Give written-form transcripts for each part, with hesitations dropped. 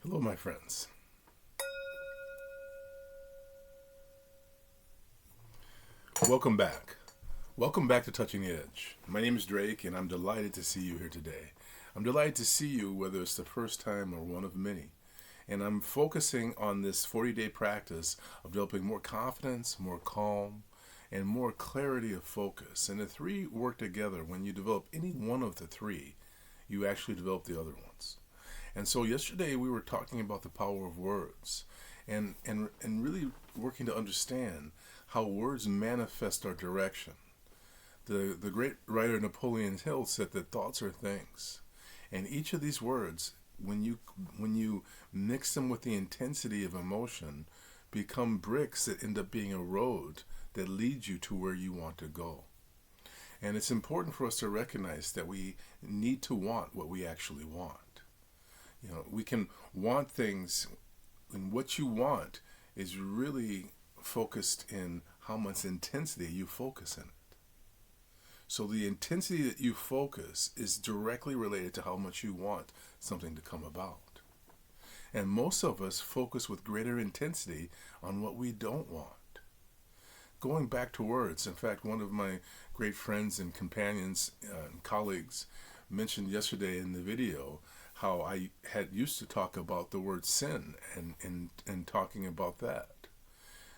Hello, my friends. Welcome back. Welcome back to Touching the Edge. My name is Drake, and I'm delighted to see you here today. I'm delighted to see you whether it's the first time or one of many. And I'm focusing on this 40-day practice of developing more confidence, more calm, and more clarity of focus. And the three work together. When you develop any one of the three, you actually develop the other ones. And so yesterday we were talking about the power of words and really working to understand how words manifest our direction. The great writer Napoleon Hill said that thoughts are things. And each of these words, when you mix them with the intensity of emotion, become bricks that end up being a road that leads you to where you want to go. And it's important for us to recognize that we need to want what we actually want. We can want things, and what you want is really focused in how much intensity you focus in it. So the intensity that you focus is directly related to how much you want something to come about. And most of us focus with greater intensity on what we don't want. Going back to words, in fact, one of my great friends and companions and colleagues mentioned yesterday in the video how I had used to talk about the word sin and talking about that.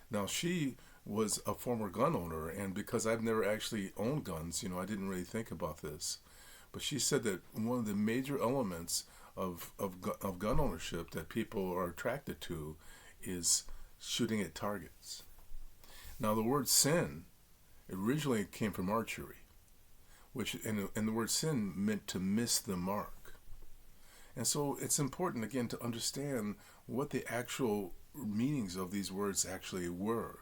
Now, she was a former gun owner, and because I've never actually owned guns, I didn't really think about this. But she said that one of the major elements of gun ownership that people are attracted to is shooting at targets. Now, the word sin originally came from archery, and the word sin meant to miss the mark. And so it's important, again, to understand what the actual meanings of these words actually were,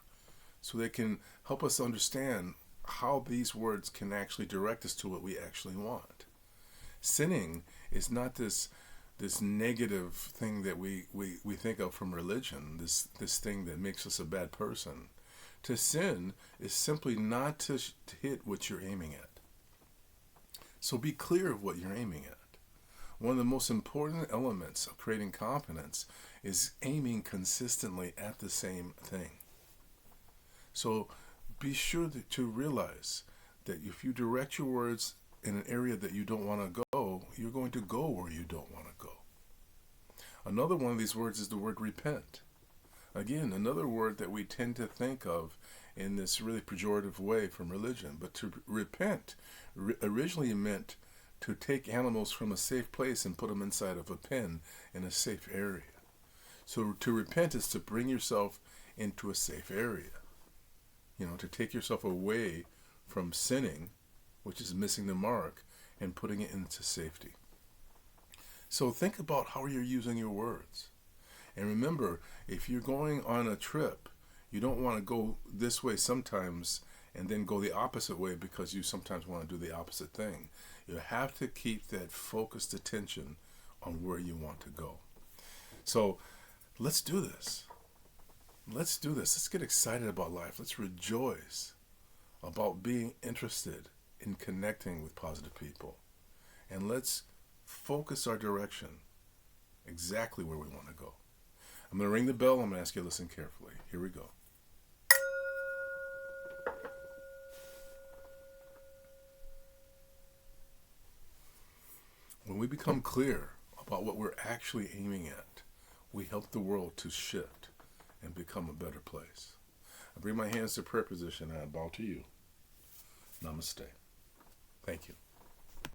so they can help us understand how these words can actually direct us to what we actually want. Sinning is not this negative thing that we think of from religion, this thing that makes us a bad person. To sin is simply not to hit what you're aiming at. So be clear of what you're aiming at. One of the most important elements of creating confidence is aiming consistently at the same thing. So be sure to realize that if you direct your words in an area that you don't want to go, you're going to go where you don't want to go. Another one of these words is the word repent. Again, another word that we tend to think of in this really pejorative way from religion. But to repent originally meant to take animals from a safe place and put them inside of a pen in a safe area. So to repent is to bring yourself into a safe area. To take yourself away from sinning, which is missing the mark, and putting it into safety. So think about how you're using your words. And remember, if you're going on a trip, you don't want to go this way sometimes and then go the opposite way because you sometimes want to do the opposite thing. You have to keep that focused attention on where you want to go. So let's do this. Let's do this. Let's get excited about life. Let's rejoice about being interested in connecting with positive people. And let's focus our direction exactly where we want to go. I'm going to ring the bell. I'm going to ask you to listen carefully. Here we go. When we become clear about what we're actually aiming at, we help the world to shift and become a better place. I bring my hands to prayer position and I bow to you. Namaste. Thank you.